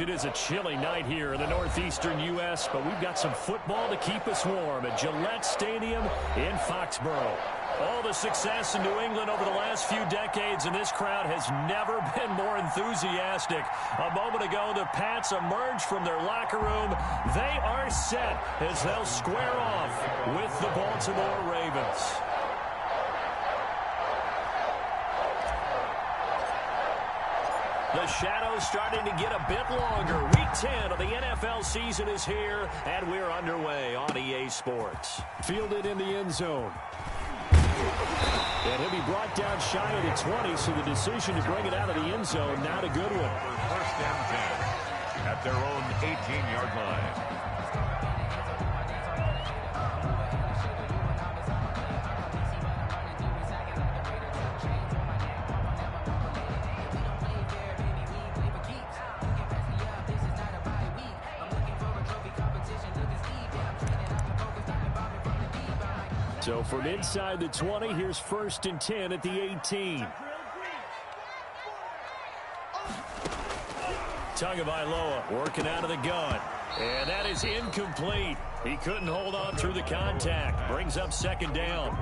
It is a chilly night here in the northeastern U.S., but we've got some football to keep us warm at Gillette Stadium in Foxborough. All the success in New England over the last few decades, and this crowd has never been more enthusiastic. A moment ago, the Pats emerged from their locker room. They are set as they'll square off with the Baltimore Ravens. The shadow's starting to get a bit longer. Week 10 of the NFL season is here, and we're underway on EA Sports. Fielded in the end zone. And he'll be brought down shy of the 20, so the decision to bring it out of the end zone, not a good one. First down 10 at their own 18-yard line. So from inside the 20, here's 1st and 10 at the 18. Tagovailoa working out of the gun. And that is incomplete. He couldn't hold on through the contact. Brings up 2nd down.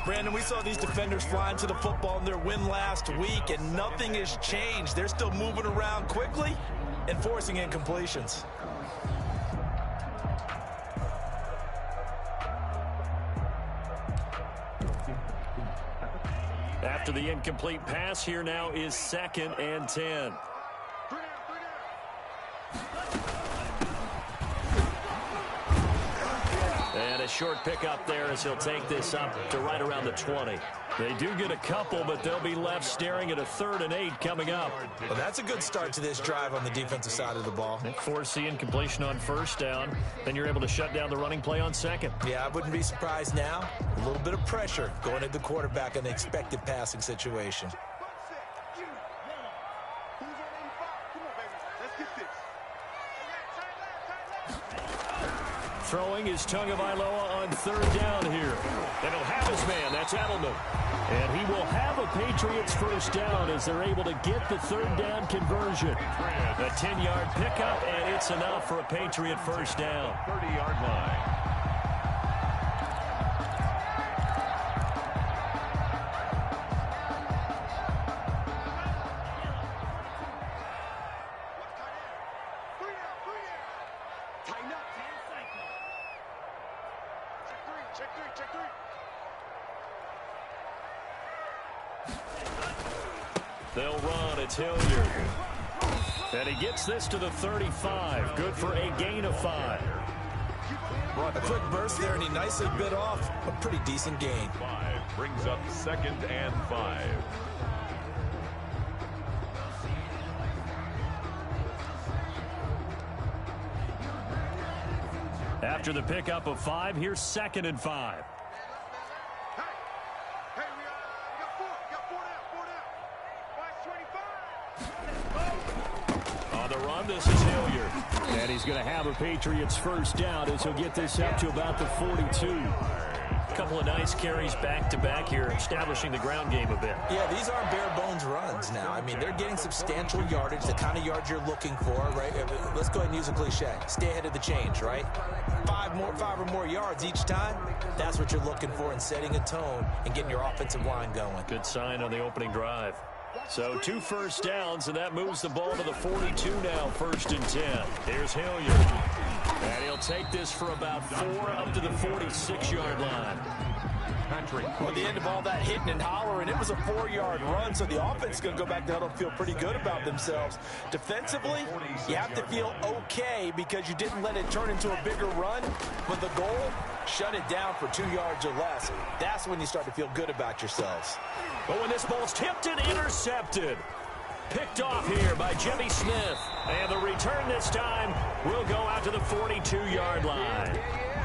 Brandon, we saw these defenders flying to the football in their win last week, and nothing has changed. They're still moving around quickly and forcing incompletions. After the incomplete pass, here now is 2nd and 10. And a short pickup there as he'll take this up to right around the 20. They do get a couple, but they'll be left staring at a 3rd and 8 coming up. Well, that's a good start to this drive on the defensive side of the ball. They force the incompletion on 1st down. Then you're able to shut down the running play on 2nd. Yeah, I wouldn't be surprised now. A little bit of pressure going at the quarterback in the expected passing situation. Throwing is Tagovailoa on 3rd down here. And he'll have his man. That's Edelman. And he will have a Patriots 1st down as they're able to get the 3rd down conversion. A 10-yard pickup, and it's enough for a Patriot 1st down. 30-yard line. They'll run. It's Hilliard. And he gets this to the 35. Good for a gain of 5. A quick burst there, and he nicely bit off a pretty decent gain. 5 brings up 2nd and 5. After the pickup of 5, here's 2nd and 5. On the run, this is Hilliard. And he's going to have a Patriots 1st down as he'll get this up to about the 42. A couple of nice carries back-to-back here, establishing the ground game a bit. Yeah, these aren't bare-bones runs now. I mean, they're getting substantial yardage, the kind of yards you're looking for, right? Let's go ahead and use a cliche. Stay ahead of the change, right? 5 or more yards each time, that's what you're looking for in setting a tone and getting your offensive line going. Good sign on the opening drive. So 2 1st downs, and that moves the ball to the 42 now, 1st and 10. Here's Hilliard. And he'll take this for about 4 up to the 46-yard line. Well, at the end of all that hitting and hollering, it was a 4-yard run, so the offense is going to go back to huddle and feel pretty good about themselves. Defensively, you have to feel okay because you didn't let it turn into a bigger run, but the goal, shut it down for 2 yards or less. That's when you start to feel good about yourselves. But when this ball's tipped and intercepted, picked off here by Jimmy Smith. And the return this time will go out to the 42-yard line.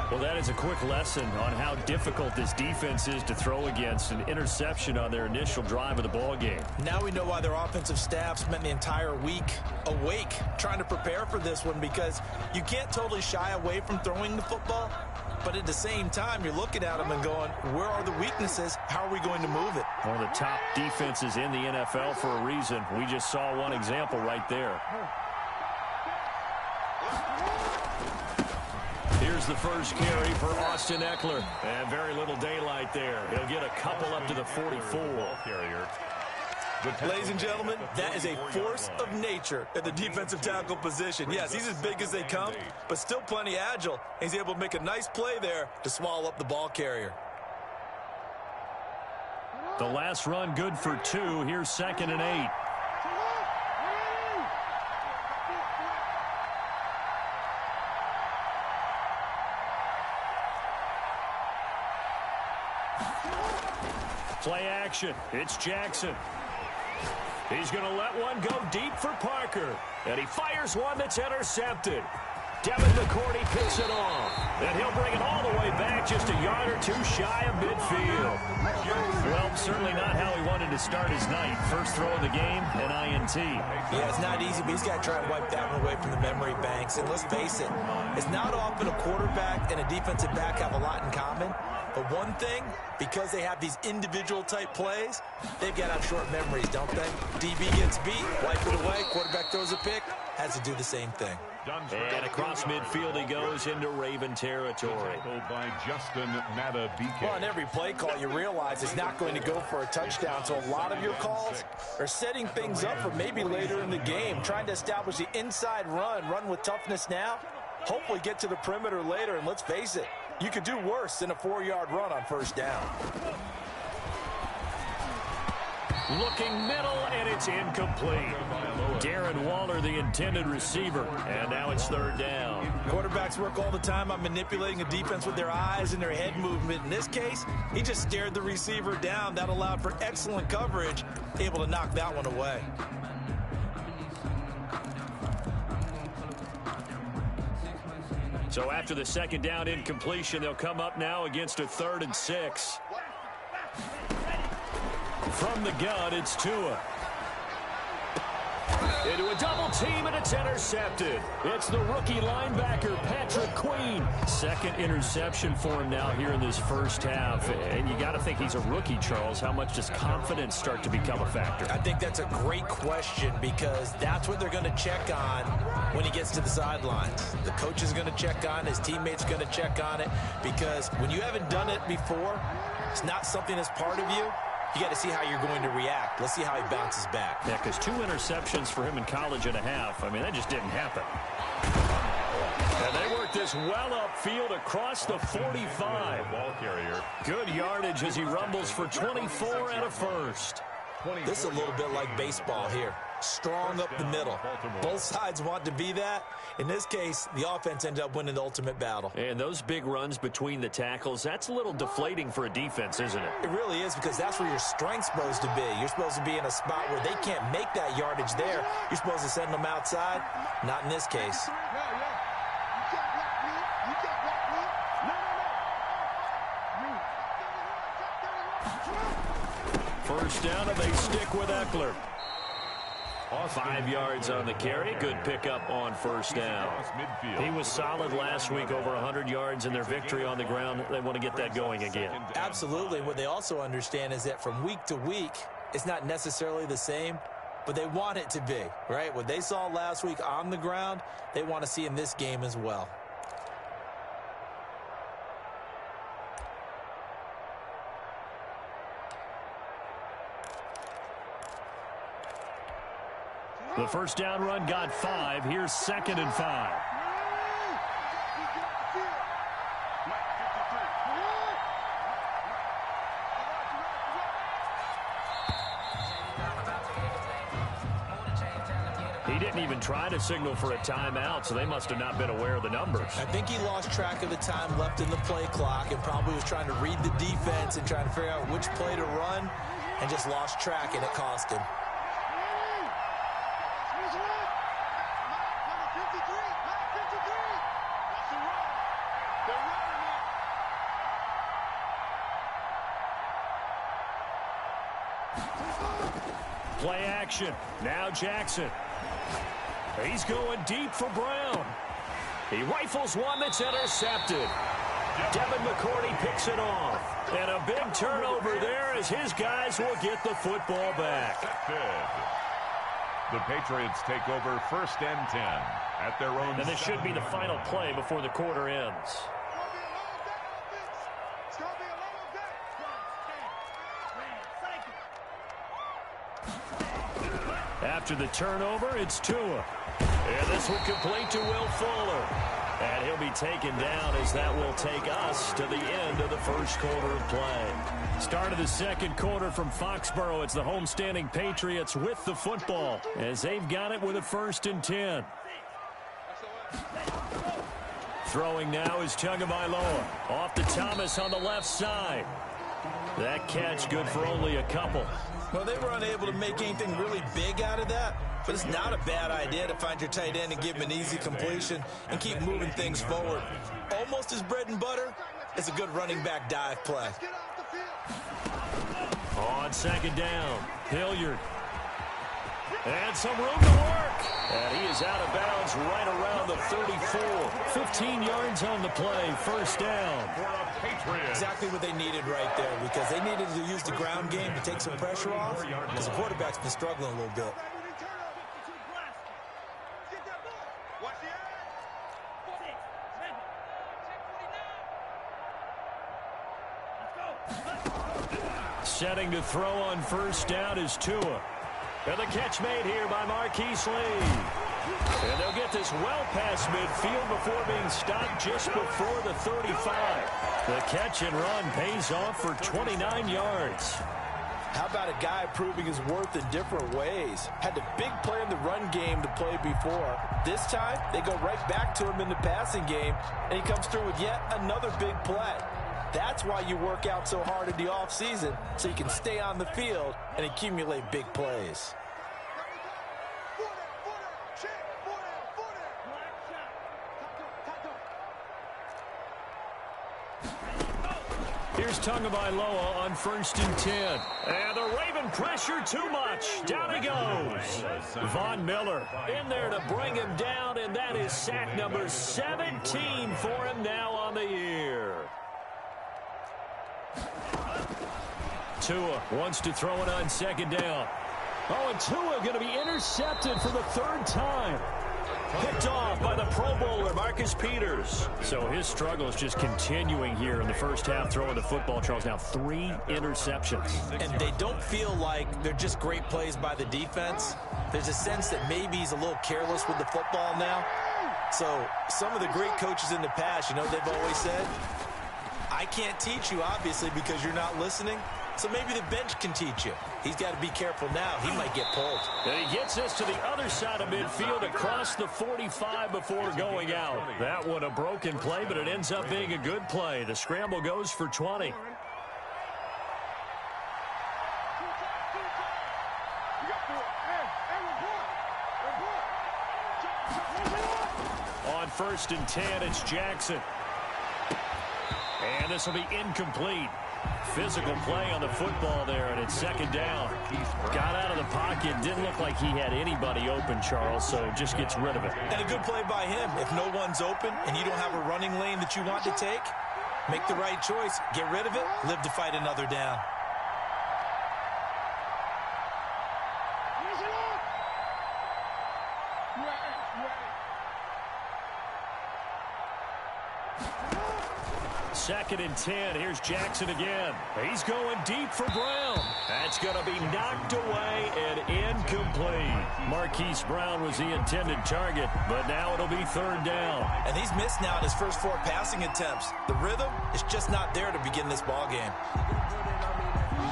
Well, that is a quick lesson on how difficult this defense is to throw against. An interception on their initial drive of the ball game. Now we know why their offensive staff spent the entire week awake trying to prepare for this one, because you can't totally shy away from throwing the football, but at the same time, you're looking at them and going, where are the weaknesses? How are we going to move it? One of the top defenses in the NFL for a reason. We just saw one example right there. Here's the first carry for Austin Eckler. And very little daylight there. He'll get a couple up to the 44. Ladies and gentlemen, that is a force of nature at the defensive tackle position. Yes, he's as big as they come, but still plenty agile. He's able to make a nice play there to swallow up the ball carrier. The last run good for 2. Here's 2nd and 8. Play action. It's Jackson. He's going to let one go deep for Parker. And he fires one that's intercepted. Devin McCourty picks it off. And he'll bring it all the way back just a yard or 2 shy of midfield. Well, certainly not how he wanted to start his night. First throw of the game, an INT. Yeah, it's not easy, but he's got to try and wipe that one away from the memory banks. And let's face it, it's not often a quarterback and a defensive back have a lot in common. But one thing, because they have these individual type plays, they've got to have short memories, don't they? DB gets beat, wipe it away, quarterback throws a pick, has to do the same thing. And across midfield he goes into Raven territory. By Justin Matabike. Well, on every play call, you realize it's not going to go for a touchdown. So a lot of your calls are setting things up for maybe later in the game, trying to establish the inside run with toughness now, hopefully get to the perimeter later. And let's face it, you could do worse than a 4-yard run on first down. Looking middle, and it's incomplete. Darren Waller, the intended receiver, and now it's 3rd down. Quarterbacks work all the time on manipulating a defense with their eyes and their head movement. In this case, he just stared the receiver down. That allowed for excellent coverage, able to knock that one away. So after the 2nd down incompletion, they'll come up now against a 3rd and 6. From the gun, it's Tua. Into a double team, and it's intercepted. It's the rookie linebacker, Patrick Queen. 2nd interception for him now here in this first half. And you got to think he's a rookie, Charles. How much does confidence start to become a factor? I think that's a great question because that's what they're going to check on when he gets to the sidelines. The coach is going to check on it. His teammates are going to check on it because when you haven't done it before, it's not something that's part of you. You got to see how you're going to react. Let's see how he bounces back. Yeah, because 2 interceptions for him in college and a half. I mean, that just didn't happen. And they work this well upfield across the 45. Ball carrier. Good yardage as he rumbles for 24 and a first. This is a little bit like baseball here. Strong up the middle. Both sides want to be that. In this case, the offense ended up winning the ultimate battle. And those big runs between the tackles, that's a little deflating for a defense, isn't it? It really is because that's where your strength's supposed to be. You're supposed to be in a spot where they can't make that yardage there. You're supposed to send them outside. Not in this case. First down, and they stick with Eckler. 5 yards on the carry. Good pickup on first down. He was solid last week, over 100 yards in their victory on the ground. They want to get that going again. Absolutely. What they also understand is that from week to week, it's not necessarily the same, but they want it to be, right? What they saw last week on the ground, they want to see in this game as well. The first down run got 5. Here's 2nd and 5. He didn't even try to signal for a timeout, so they must have not been aware of the numbers. I think he lost track of the time left in the play clock and probably was trying to read the defense and trying to figure out which play to run and just lost track, and it cost him. Play action. Now Jackson. He's going deep for Brown. He rifles one that's intercepted. Devin McCourty picks it off. And a big turnover there as his guys will get the football back. The Patriots take over 1st and 10 at their own. And this should be the final play before the quarter ends. After the turnover, it's Tua. And this will complete to Will Fuller. And he'll be taken down as that will take us to the end of the first quarter of play. Start of the second quarter from Foxborough. It's the homestanding Patriots with the football as they've got it with a 1st and 10. Throwing now is Tagovailoa. Off to Thomas on the left side. That catch good for only a couple. Well, they were unable to make anything really big out of that, but it's not a bad idea to find your tight end and give him an easy completion and keep moving things forward. Almost as bread and butter is a good running back dive play. On second down, Hilliard. And some room to work. And he is out of bounds right around the 34. 15 yards on the play, 1st down. Exactly what they needed right there, because they needed to use the ground game to take some pressure off, because the quarterback's been struggling a little bit. Setting to throw on 1st down is Tua. And the catch made here by Marquise Lee. And they'll get this well past midfield before being stopped just before the 35. The catch and run pays off for 29 yards. How about a guy proving his worth in different ways? Had a big play in the run game to play before. This time, they go right back to him in the passing game, and he comes through with yet another big play. That's why you work out so hard in the offseason, so you can stay on the field and accumulate big plays. Here's Tagovailoa on 1st and 10. And the Raven pressure too much. Down he goes. Von Miller in there to bring him down, and that is sack number 17 for him now on the year. Tua wants to throw it on 2nd down. Oh, and Tua going to be intercepted for the 3rd time. Picked off by the Pro Bowler, Marcus Peters. So his struggle is just continuing here in the first half, throwing the football, Charles. Now 3 interceptions. And they don't feel like they're just great plays by the defense. There's a sense that maybe he's a little careless with the football now. So some of the great coaches in the past, you know, they've always said, I can't teach you, obviously, because you're not listening. So maybe the bench can teach you. He's got to be careful now. He might get pulled. And he gets us to the other side of midfield across the 45 before going out. That one a broken play, but it ends up being a good play. The scramble goes for 20. On 1st and 10, it's Jackson. And this will be incomplete. Physical play on the football there, and it's 2nd down. Got out of the pocket. Didn't look like he had anybody open, Charles, so just gets rid of it. And a good play by him. If no one's open and you don't have a running lane that you want to take, make the right choice. Get rid of it. Live to fight another down. Second and 10. Here's Jackson again. He's going deep for Brown. That's going to be knocked away and incomplete. Marquise Brown was the intended target, but now it'll be 3rd down. And he's missed now in his first 4 passing attempts. The rhythm is just not there to begin this ball game.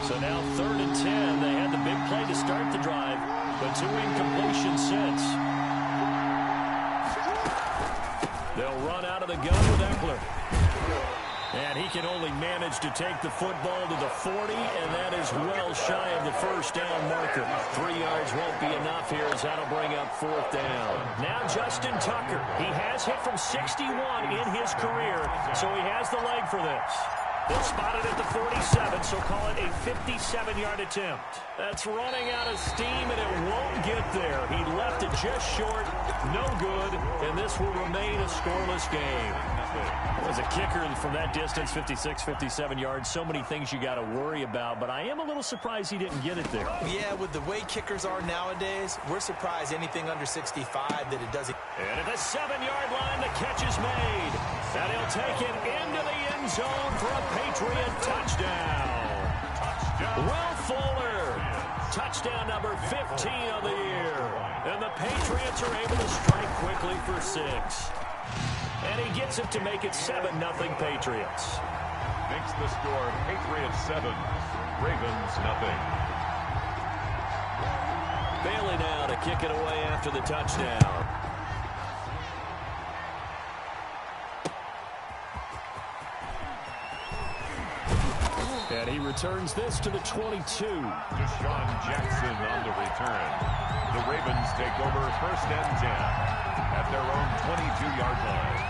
So now 3rd and 10. They had the big play to start the drive, but 2 incompletions since. They'll run out of the gun with Eckler. And he can only manage to take the football to the 40, and that is well shy of the 1st down marker. 3 yards won't be enough here as that'll bring up 4th down. Now Justin Tucker. He has hit from 61 in his career, so he has the leg for this. They'll spot it at the 47, so call it a 57-yard attempt. That's running out of steam, and it won't get there. He left it just short, no good, and this will remain a scoreless game. As a kicker from that distance, 56, 57 yards, so many things you got to worry about, but I am a little surprised he didn't get it there. Yeah, with the way kickers are nowadays, we're surprised anything under 65 that it doesn't. And at the 7-yard line, the catch is made. And he'll take it into the end zone for a Patriot touchdown. Will Fuller, touchdown number 15 of the year. And the Patriots are able to strike quickly for 6. And he gets it to make it 7-0 Patriots. Makes the score Patriots 7, Ravens nothing. Bailey now to kick it away after the touchdown. And he returns this to the 22. Deshaun Jackson on the return. The Ravens take over 1st and 10 at their own 22-yard line.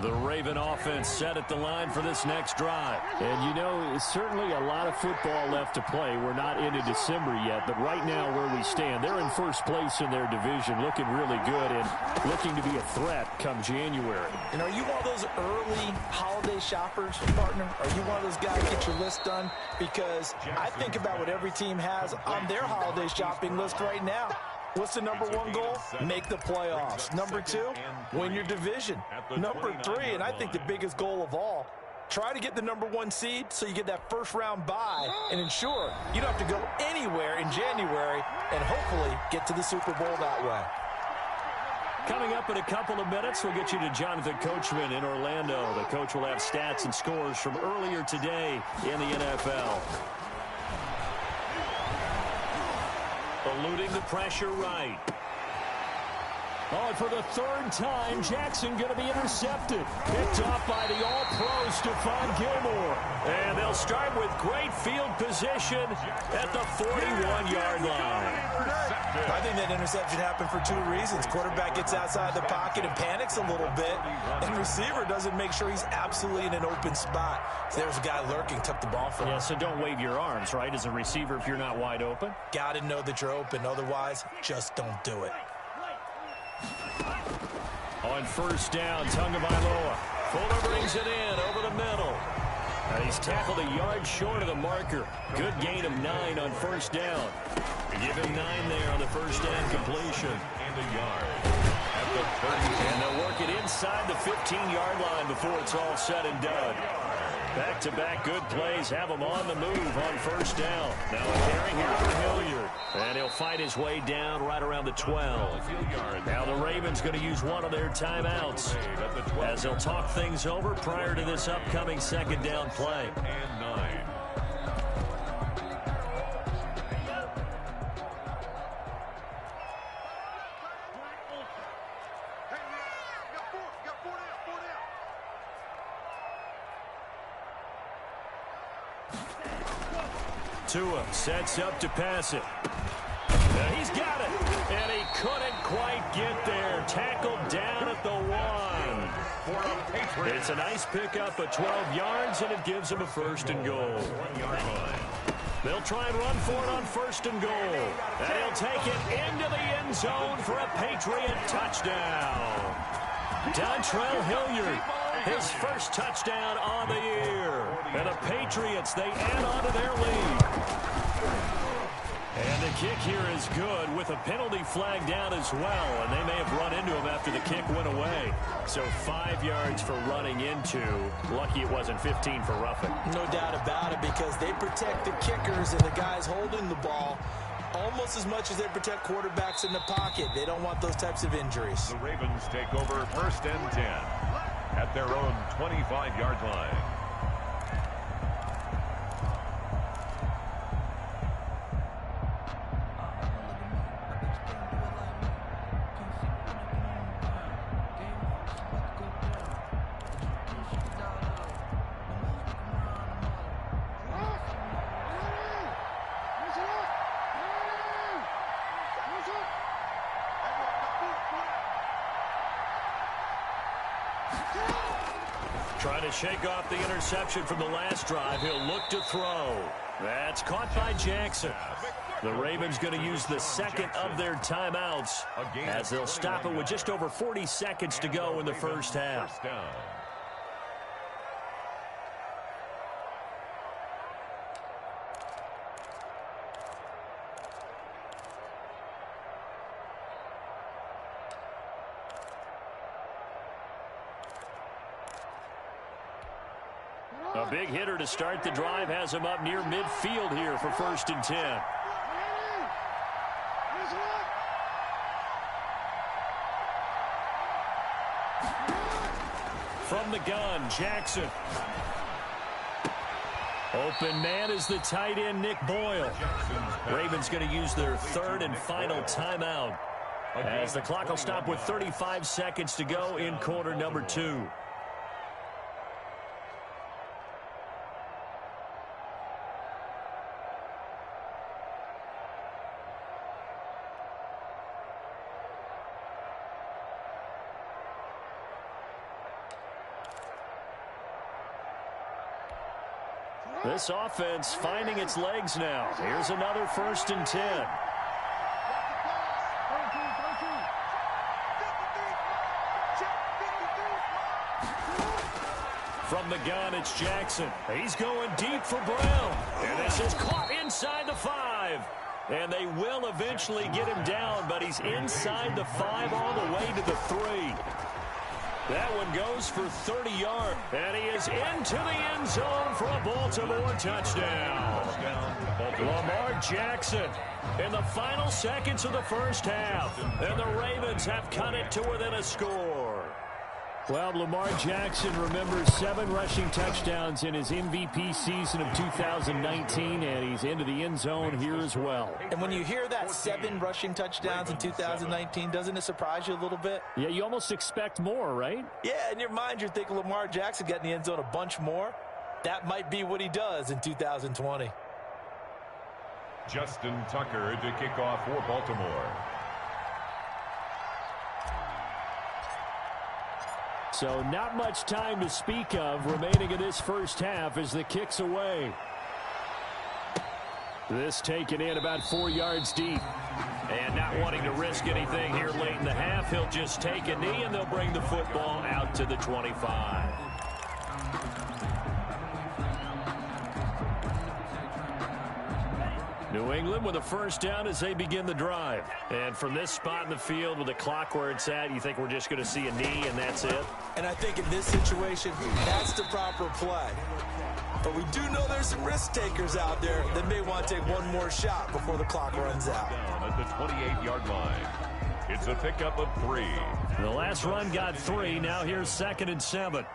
The Raven offense set at the line for this next drive. And, you know, it's certainly a lot of football left to play. We're not into December yet, but right now where we stand, they're in first place in their division, looking really good and looking to be a threat come January. And are you one of those early holiday shoppers, partner? Are you one of those guys get your list done? Because I think about what every team has on their holiday shopping list right now. What's the number 1 goal? Make the playoffs. Number 2, win your division. Number 3, and I think the biggest goal of all, try to get the number 1 seed so you get that first-round bye and ensure you don't have to go anywhere in January and hopefully get to the Super Bowl that way. Coming up in a couple of minutes, we'll get you to Jonathan Coachman in Orlando. The coach will have stats and scores from earlier today in the NFL. Eluding the pressure right. Oh, and for the 3rd time, Jackson going to be intercepted. Picked off by the All-Pro Stephon Gilmore. And they'll start with great field position at the 41-yard line. I think that interception happened for 2 reasons. Quarterback gets outside the pocket and panics a little bit, and receiver doesn't make sure he's absolutely in an open spot. So there's a guy lurking, took the ball from him. Yeah, so don't wave your arms, right, as a receiver if you're not wide open. Got to know that you're open. Otherwise, just don't do it. On 1st down, Tagovailoa. Fuller brings it in over the middle. And he's tackled a yard short of the marker. Good gain of 9 on 1st down. Give him 9 there on the 1st down completion. And a yard at the 30. And they'll work it inside the 15-yard line before it's all said and done. Back-to-back good plays have him on the move on 1st down. Now a carry here for Hilliard. And he'll fight his way down right around the 12. Now the Ravens going to use one of their timeouts as they'll talk things over prior to this upcoming 2nd down play. And 9. Tua sets up to pass it. And he's got it. And he couldn't quite get there. Tackled down at the 1. It's a nice pickup of 12 yards, and it gives him a 1st and goal. 1-yard line. They'll try and run for it on 1st and goal. And he'll take it into the end zone for a Patriot touchdown. Dontrell Hilliard, his 1st touchdown on the year. And the Patriots, they add on to their lead. And the kick here is good with a penalty flag down as well. And they may have run into him after the kick went away. So 5 yards for running into. Lucky it wasn't 15 for roughing. No doubt about it, because they protect the kickers and the guys holding the ball almost as much as they protect quarterbacks in the pocket. They don't want those types of injuries. The Ravens take over 1st and 10 at their own 25-yard line. Trying to shake off the interception from the last drive. He'll look to throw. That's caught by Jackson. The Ravens going to use the second of their timeouts as they'll stop it with just over 40 seconds to go in the first half. A big hitter to start the drive has him up near midfield here for 1st and 10. From the gun, Jackson. Open man is the tight end, Nick Boyle. Ravens going to use their 3rd and final timeout as the clock will stop with 35 seconds to go in quarter number 2. This offense finding its legs now. Here's another 1st and 10. From the gun, it's Jackson. He's going deep for Brown. And this is caught inside the 5. And they will eventually get him down, but he's inside the 5 all the way to the 3. That one goes for 30 yards. And he is into the end zone for a Baltimore touchdown. Lamar Jackson in the final seconds of the first half. And the Ravens have cut it to within a score. Well, Lamar Jackson remembers 7 rushing touchdowns in his MVP season of 2019, and he's into the end zone here as well. And when you hear that 7 rushing touchdowns in 2019, doesn't it surprise you a little bit? Yeah, you almost expect more, right? Yeah, in your mind, you're thinking Lamar Jackson got in the end zone a bunch more. That might be what he does in 2020. Justin Tucker to kick off for Baltimore. So not much time to speak of remaining in this first half as the kick's away. This taken in about 4 yards deep. And not wanting to risk anything here late in the half, he'll just take a knee and they'll bring the football out to the 25. New England with a first down as they begin the drive. And from this spot in the field with the clock where it's at, you think we're just going to see a knee and that's it? And I think in this situation, that's the proper play. But we do know there's some risk takers out there that may want to take one more shot before the clock runs out. Down at the 28-yard line. It's a pickup of 3. The last run got 3. Now here's 2nd and 7.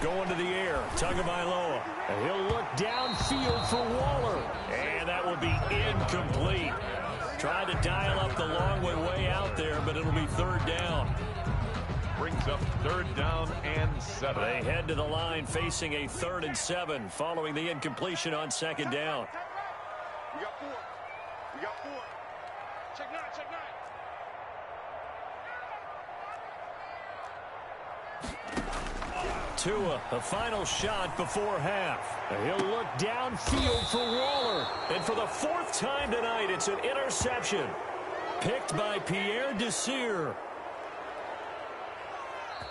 Going to the air, Tagovailoa. And he'll look downfield for Waller. And that will be incomplete. Tried to dial up the long way out there, but it'll be 3rd down. Brings up 3rd down and 7. They head to the line facing a 3rd and 7 following the incompletion on 2nd down. We got 4. We got 4. Check 9, check 9. Tua, the final shot before half. He'll look downfield for Waller. And for the 4th time tonight, it's an interception. Picked by Pierre Desir.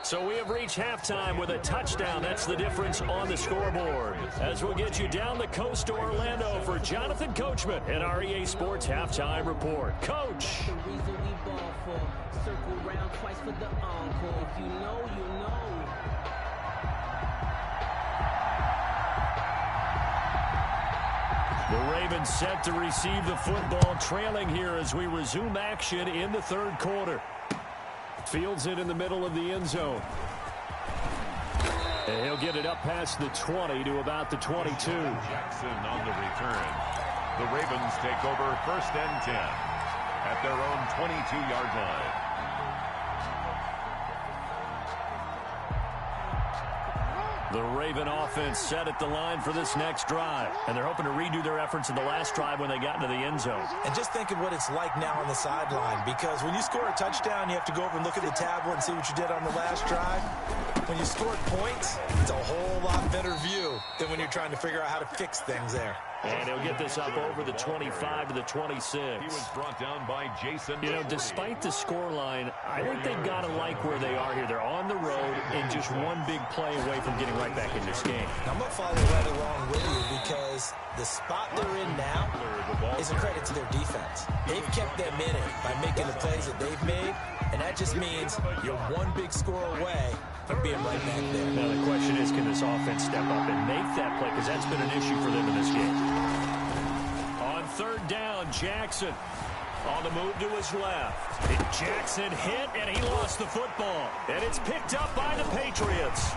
So we have reached halftime with a touchdown. That's the difference on the scoreboard. As we'll get you down the coast to Orlando for Jonathan Coachman and our EA Sports Halftime Report. Coach. The reason we ball for. Circle round twice for the encore. If you know, you know. The Ravens set to receive the football, trailing here as we resume action in the 3rd quarter. Fields it in the middle of the end zone. And he'll get it up past the 20 to about the 22. Jackson on the return. The Ravens take over 1st and 10 at their own 22-yard line. The Raven offense set at the line for this next drive, and they're hoping to redo their efforts in the last drive when they got into the end zone. And just think of what it's like now on the sideline, because when you score a touchdown, you have to go over and look at the tablet and see what you did on the last drive. When you scored points, it's a whole lot better view than when you're trying to figure out how to fix things there. And he'll get this up over the 25 to the 26. He was brought down by Jason. You know, despite the scoreline, I think they've got to like where they are here. They're on the road and just one big play away from getting right back in this game. I'm going to follow right along with you because the spot they're in now is a credit to their defense. They've kept them in it by making the plays that they've made, and that just means you're one big score away from being right back there. Now the question is, can this offense step up and make that play? Because that's been an issue for them in this game. On third down, Jackson on the move to his left. And Jackson hit, and he lost the football. And it's picked up by the Patriots.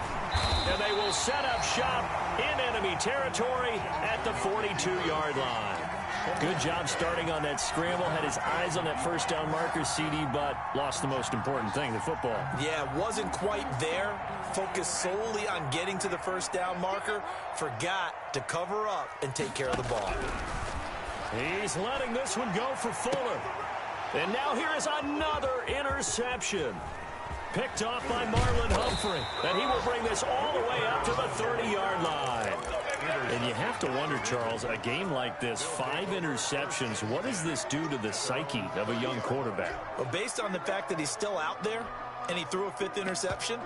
And they will set up shop in enemy territory at the 42-yard line. Good job starting on that scramble. Had his eyes on that first down marker, CD, but lost the most important thing, the football. Yeah, wasn't quite there. Focused solely on getting to the first down marker. Forgot to cover up and take care of the ball. He's letting this one go for Fuller. And now here is another interception. Picked off by Marlon Humphrey. And he will bring this all the way up to the 30-yard line. And you have to wonder, Charles, a game like this, 5 interceptions, what does this do to the psyche of a young quarterback? Well, based on the fact that he's still out there and he threw a 5th interception,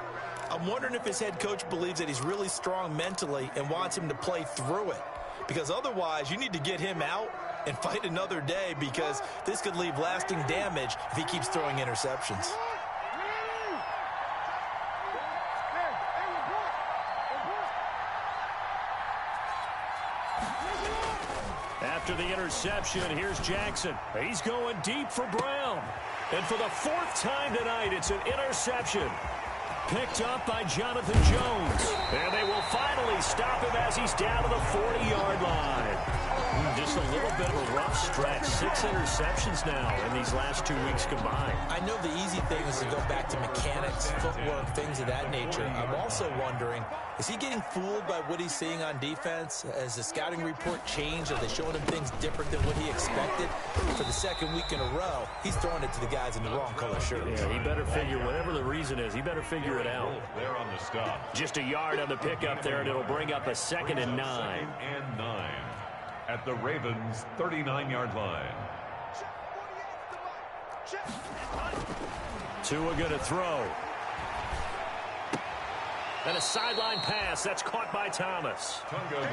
I'm wondering if his head coach believes that he's really strong mentally and wants him to play through it. Because otherwise, you need to get him out and fight another day, because this could leave lasting damage if he keeps throwing interceptions. After the interception, here's Jackson. He's going deep for Brown. And for the 4th time tonight, it's an interception. Picked up by Jonathan Jones. And they will finally stop him as he's down to the 40-yard line. Just a little bit of a rough stretch. 6 interceptions now in these last 2 weeks combined. I know the easy thing is to go back to mechanics, footwork, things of that nature. I'm also wondering, is he getting fooled by what he's seeing on defense? Has the scouting report changed? Are they showing him things different than what he expected? For the 2nd week in a row, he's throwing it to the guys in the wrong color shirt. Yeah, he better figure, whatever the reason is, he better figure it out. There on the stop. Just a yard on the pickup there, and it'll bring up a 2nd and 9. 2nd and 9 at the Ravens' 39-yard line. Tua going to throw. And a sideline pass. That's caught by Thomas.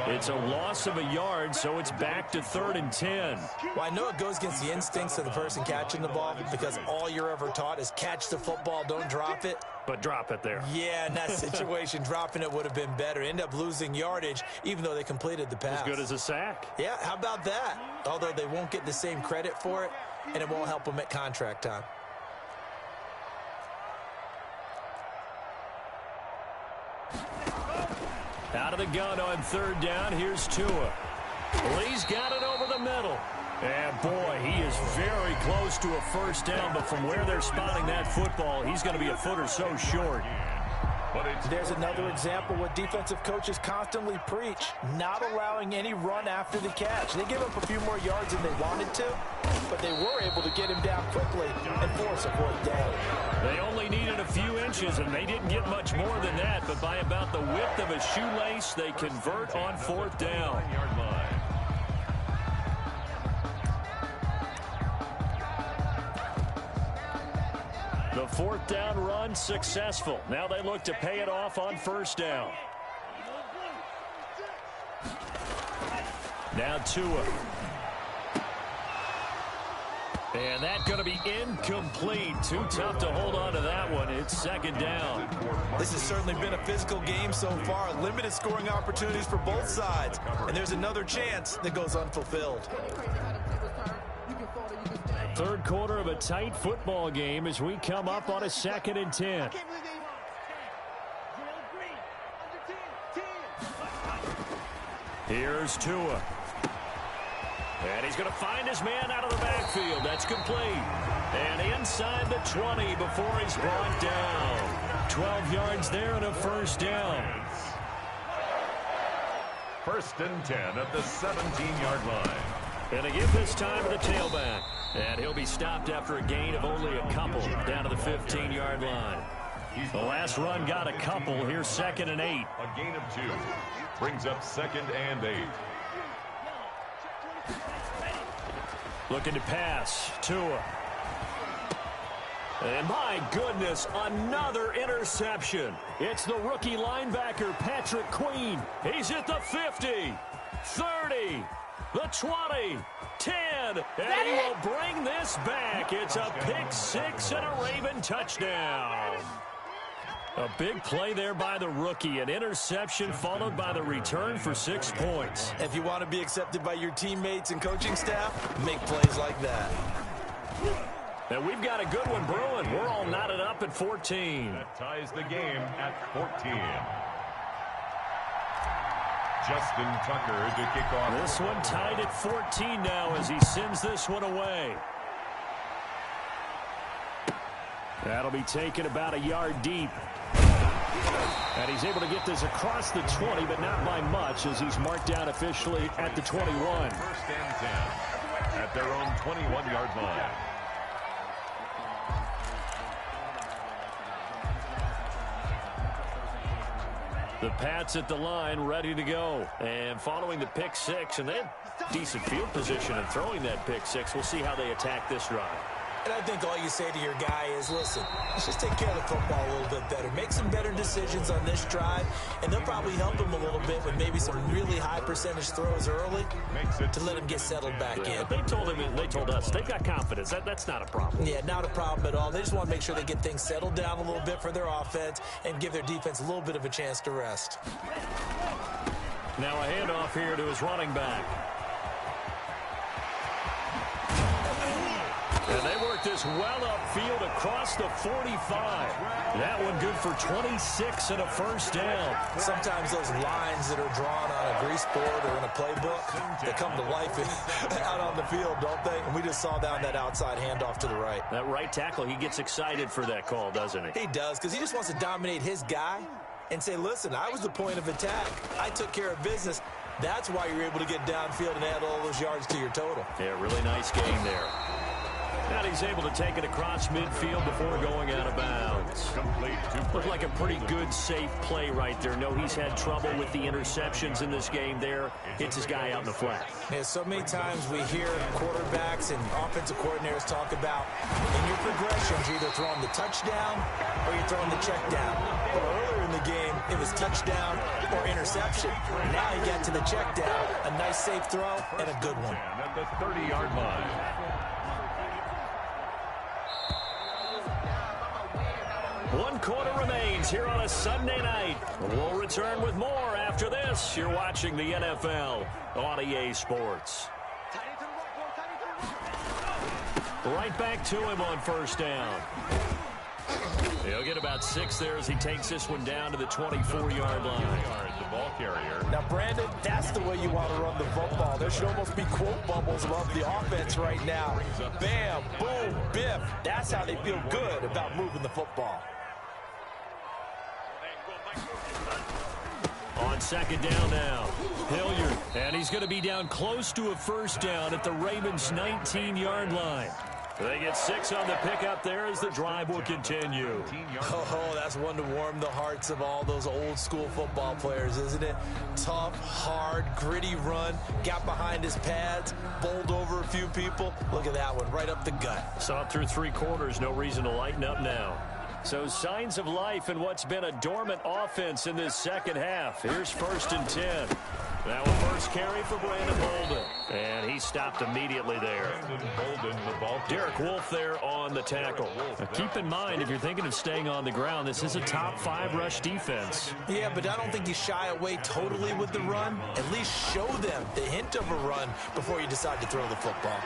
It's a loss of a yard, so it's back to 3rd and 10. Well, I know it goes against the instincts of the person catching the ball, because all you're ever taught is catch the football, don't drop it. But drop it there. Yeah, in that situation, dropping it would have been better. End up losing yardage, even though they completed the pass. As good as a sack. Yeah, how about that? Although they won't get the same credit for it, and it won't help them at contract time. Out of the gun on 3rd down. Here's Tua. Lee's got it over the middle. And, boy, he is very close to a first down, but from where they're spotting that football, he's going to be a foot or so short. There's another example what defensive coaches constantly preach, not allowing any run after the catch. They gave up a few more yards than they wanted to, but they were able to get him down quickly and force a 4th down. They only needed a few inches, and they didn't get much more than that, but by about the width of a shoelace, they convert on 4th down. The 4th down run successful. Now they look to pay it off on 1st down. Now Tua. And that's going to be incomplete. Too tough to hold on to that one. It's 2nd down. This has certainly been a physical game so far. Limited scoring opportunities for both sides. And there's another chance that goes unfulfilled. 3rd quarter of a tight football game as we come up on a 2nd and 10. Here's Tua. And he's going to find his man out of the backfield. That's complete. And inside the 20 before he's brought down. 12 yards there and a 1st down. First and 10 at the 17-yard line. And they give this time to the tailback. And he'll be stopped after a gain of only a couple down to the 15-yard line. The last run got a couple. Here's 2nd and 8. A gain of 2 brings up 2nd and 8. Looking to pass. Tua. And my goodness, another interception. It's the rookie linebacker, Patrick Queen. He's at the 50, 30, the 20, 10, and he will bring this back. It's a pick six and a Raven touchdown. A big play there by the rookie. An interception followed by the return for 6 points. If you want to be accepted by your teammates and coaching staff, make plays like that. And we've got a good one brewing. We're all knotted up at 14. That ties the game at 14. Justin Tucker to kick off. This one tied at 14 now as he sends this one away. That'll be taken about a yard deep. And he's able to get this across the 20, but not by much as he's marked down officially at the 21. First and 10 at their own 21-yard line. The Pats at the line, ready to go. And following the pick six, and they had decent field position in throwing that pick six. We'll see how they attack this drive. And I think all you say to your guy is, listen, let's just take care of the football a little bit better. Make some better decisions on this drive, and they'll probably help him a little bit with maybe some really high percentage throws early to let him get settled back in. They told him, and they told us, they've got confidence. That's not a problem. Yeah, not a problem at all. They just want to make sure they get things settled down a little bit for their offense and give their defense a little bit of a chance to rest. Now a handoff here to his running back. And they work this well upfield across the 45. That one good for 26 and a first down. Sometimes those lines that are drawn on a grease board or in a playbook, they come to life out on the field, don't they? And we just saw down that outside handoff to the right. That right tackle, he gets excited for that call, doesn't he? He does, because he just wants to dominate his guy and say, listen, I was the point of attack. I took care of business. That's why you're able to get downfield and add all those yards to your total. Yeah, really nice game there. And he's able to take it across midfield before going out of bounds. Complete. Looked like a pretty good, safe play right there. No, he's had trouble with the interceptions in this game there. Hits his guy out in the flat. Yeah, so many times we hear quarterbacks and offensive coordinators talk about in your progressions, you're either throwing the touchdown or you're throwing the check down. But earlier in the game, it was touchdown or interception. Now he got to the check down. A nice, safe throw and a good one. At the 30-yard line. One quarter remains here on a Sunday night. We'll return with more after this. You're watching the NFL on EA Sports. Right back to him on first down. He'll get about 6 there as he takes this one down to the 24-yard line. The ball carrier. Now, Brandon, that's the way you want to run the football. There should almost be quote bubbles above the offense right now. Bam, boom, biff. That's how they feel good about moving the football. On second down now, Hilliard, and he's going to be down close to a first down at the Ravens' 19-yard line. They get 6 on the pickup there as the drive will continue. Oh, that's one to warm the hearts of all those old-school football players, isn't it? Tough, hard, gritty run, got behind his pads, bowled over a few people. Look at that one, right up the gut. Saw it through 3 quarters, no reason to lighten up now. So signs of life in what's been a dormant offense in this second half. Here's first and 10. Now a first carry for Brandon Bolden. And he stopped immediately there. Derek Wolfe there on the tackle. Now keep in mind, if you're thinking of staying on the ground, this is a top 5 rush defense. Yeah, but I don't think you shy away totally with the run. At least show them the hint of a run before you decide to throw the football.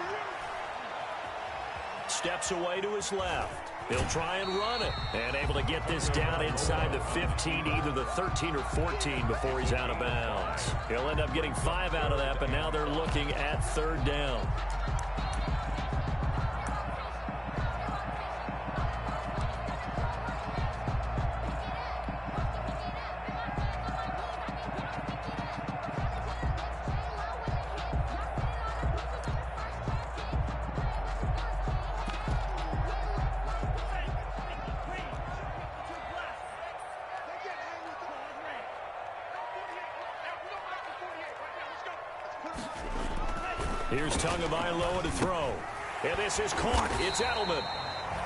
Steps away to his left. He'll try and run it. And able to get this down inside the 15, either the 13 or 14 before he's out of bounds. He'll end up getting 5 out of that, but now they're looking at third down. Here's Tagovailoa to throw. And this is caught. It's Edelman.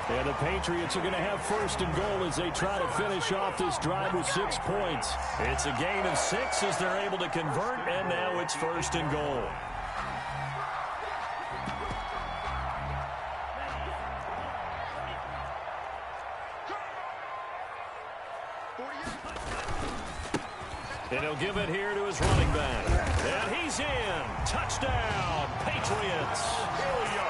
And the Patriots are going to have first and goal as they try to finish off this drive with 6 points. It's a gain of 6 as they're able to convert, and now it's first and goal. And he'll give it here to his running back. And he's in. Touchdown, Patriots.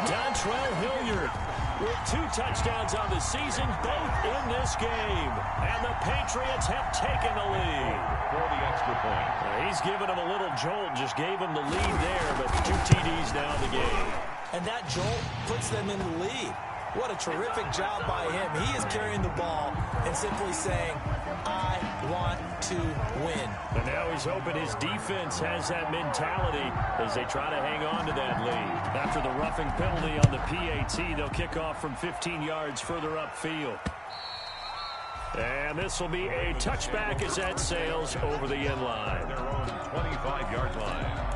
Dontrell Hilliard with 2 touchdowns on the season, both in this game. And the Patriots have taken the lead. For the extra point. He's given them a little jolt, just gave them the lead there, but 2 TDs now in the game. And that jolt puts them in the lead. What a terrific job by him. He is carrying the ball and simply saying, I want to win. And now he's hoping his defense has that mentality as they try to hang on to that lead. After the roughing penalty on the PAT, they'll kick off from 15 yards further upfield. And this will be a touchback as that sails over the end line. Their own 25-yard line.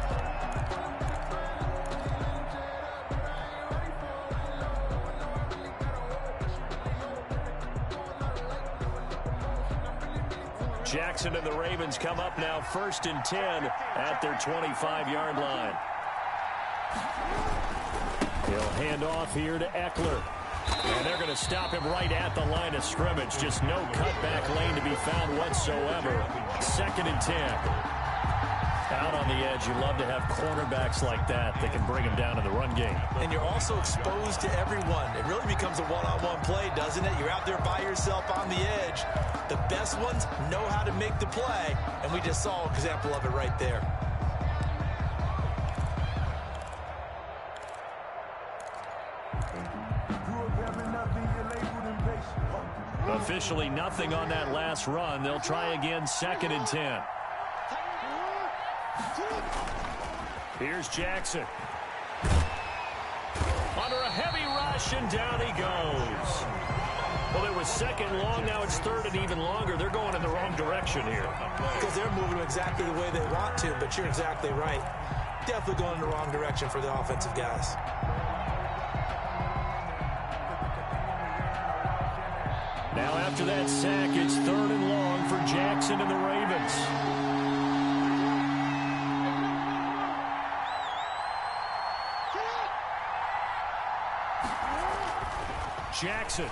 Jackson and the Ravens come up now first and 10 at their 25-yard line. He'll hand off here to Eckler. And they're going to stop him right at the line of scrimmage. Just no cutback lane to be found whatsoever. Second and 10. Out on the edge, you love to have cornerbacks like that can bring him down in the run game. And you're also exposed to everyone. It really becomes a one-on-one play, doesn't it? You're out there by yourself on the edge. The best ones know how to make the play, and we just saw an example of it right there. Officially nothing on that last run. They'll try again, second and 10. Here's Jackson. Under a heavy rush, and down he goes. Well, it was second long. Now it's third and even longer. They're going in the wrong direction here. Because they're moving exactly the way they want to, but you're exactly right. Definitely going in the wrong direction for the offensive guys. Now after that sack, it's third and long for Jackson and the Ravens. Jackson.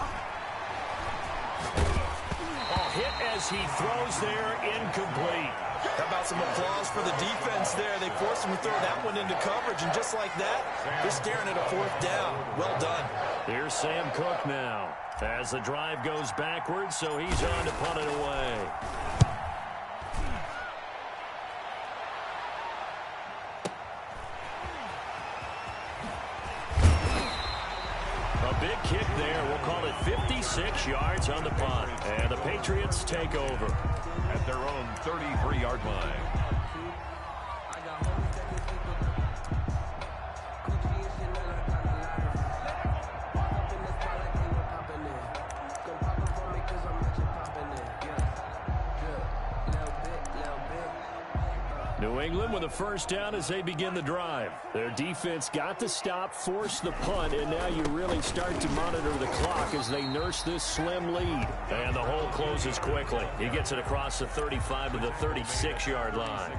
Hit as he throws there, incomplete. How about some applause for the defense there? They forced him to throw that one into coverage, and just like that, they're staring at a 4th down. Well done. Here's Sam Cook now as the drive goes backwards, so he's on to punt it away. A big kick there. We'll call it 56 yards on the punt. And the Patriots take over at their own 33-yard line. New England with a first down as they begin the drive. Their defense got the stop, forced the punt, and now you really start to monitor the clock as they nurse this slim lead. And the hole closes quickly. He gets it across the 35 to the 36-yard line.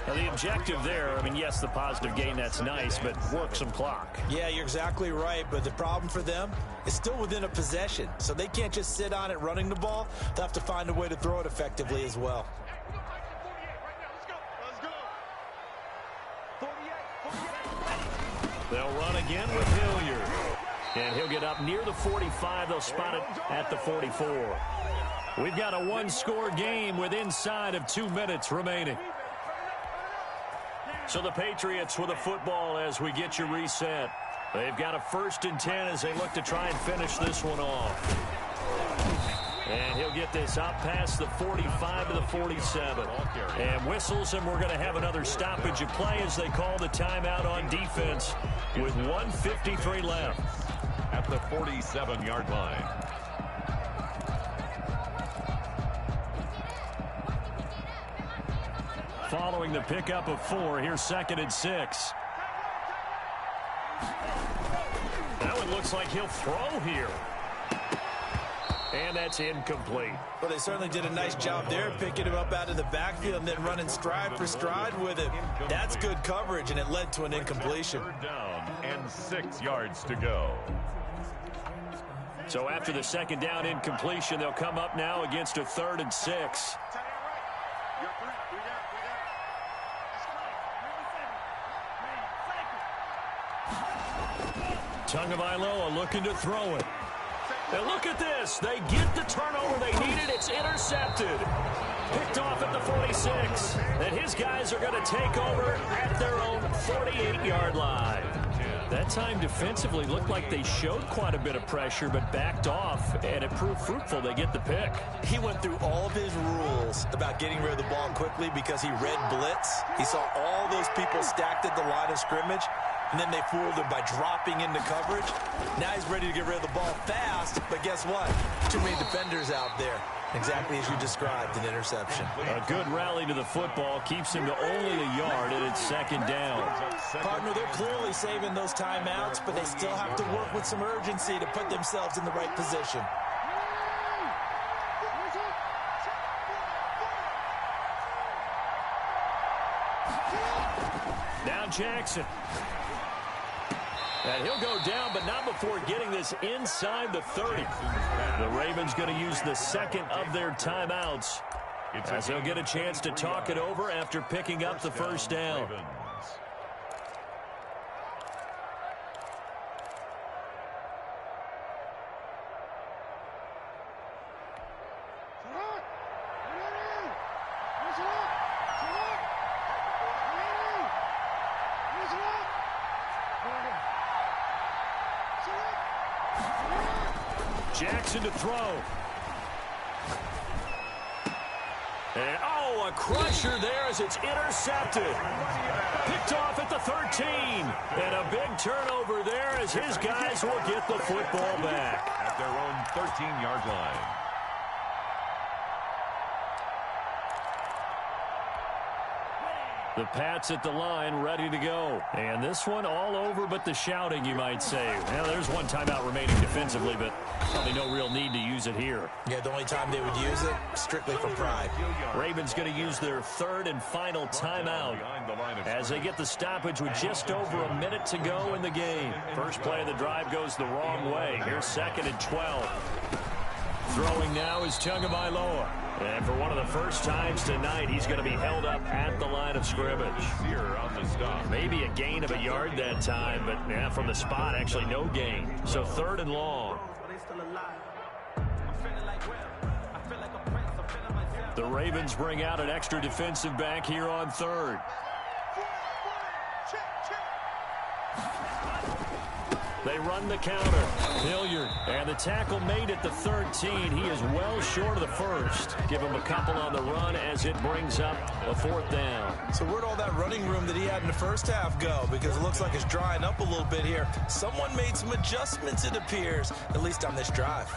Now the objective there, I mean, yes, the positive gain, that's nice, but work some clock. Yeah, you're exactly right, but the problem for them is still within a possession. So they can't just sit on it running the ball. They'll have to find a way to throw it effectively as well. They'll run again with Hilliard. And he'll get up near the 45. They'll spot it at the 44. We've got a one-score game with inside of 2 minutes remaining. So the Patriots with a football as we get you reset. They've got a first and 10 as they look to try and finish this one off. And he'll get this up past the 45 to the 47. And whistles, and we're going to have another stoppage of play as they call the timeout on defense with 1:53 left. At the 47-yard line. Following the pickup of 4, here's second and 6. it looks like he'll throw here. And that's incomplete. Well, they certainly did a nice job there, picking him up out of the backfield and then running stride for stride with him. That's good coverage, and it led to an incompletion. Third down and 6 yards to go. So after the second down incompletion, they'll come up now against a 3rd and 6. Tagovailoa looking to throw it. And look at this. They get the turnover they needed. It's intercepted. Picked off at the 46. And his guys are going to take over at their own 48-yard line. That time defensively looked like they showed quite a bit of pressure but backed off, and it proved fruitful. They get the pick. He went through all of his rules about getting rid of the ball quickly because he read blitz. He saw all those people stacked at the line of scrimmage, and then they fooled him by dropping into coverage. Now he's ready to get rid of the ball fast, but guess what? Too many defenders out there. Exactly as you described, an interception. A good rally to the football keeps him to only a yard, and it's 2nd down. Partner, they're clearly saving those timeouts, but they still have to work with some urgency to put themselves in the right position. Now Jackson. And he'll go down, but not before getting this inside the 30. The Ravens going to use the second of their timeouts as they'll get a chance to talk it over after picking up the first down. Jackson to throw. And, oh, a crusher there as it's intercepted. Picked off at the 13. And a big turnover there as his guys will get the football back. At their own 13-yard line. The Pats at the line, ready to go. And this one all over but the shouting, you might say. Well, there's one timeout remaining defensively, but probably no real need to use it here. Yeah, the only time they would use it, strictly for pride. Ravens going to use their 3rd and final timeout as they get the stoppage with just over a minute to go in the game. First play of the drive goes the wrong way. Here's 2nd and 12. Throwing now is Tagovailoa. And for one of the first times tonight, he's going to be held up at the line of scrimmage. Maybe a gain of a yard that time, but yeah, from the spot, actually no gain. So 3rd and long. The Ravens bring out an extra defensive back here on 3rd. They run the counter. Hilliard. And the tackle made at the 13. He is well short of the first. Give him a couple on the run as it brings up a 4th down. So where'd all that running room that he had in the first half go? Because it looks like it's drying up a little bit here. Someone made some adjustments, it appears, at least on this drive.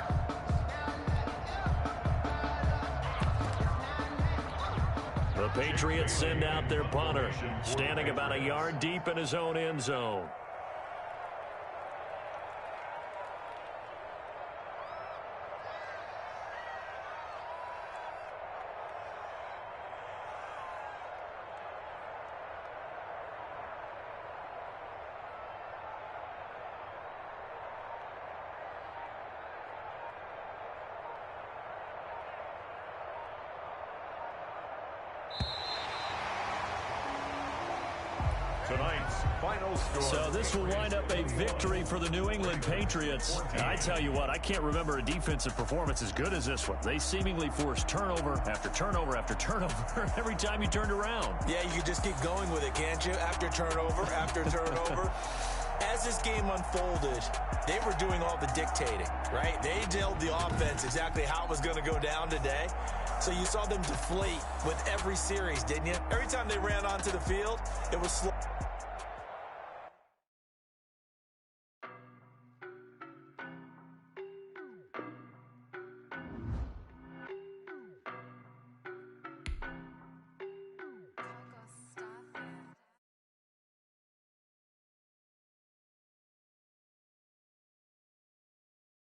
The Patriots send out their punter, standing about a yard deep in his own end zone. Tonight's final score. So this will wind up a victory for the New England Patriots. And I tell you what, I can't remember a defensive performance as good as this one. They seemingly forced turnover after turnover after turnover every time you turned around. Yeah, you can just keep going with it, can't you? After turnover, after turnover. As this game unfolded, they were doing all the dictating, right? They told the offense exactly how it was going to go down today. So you saw them deflate with every series, didn't you? Every time they ran onto the field, it was slow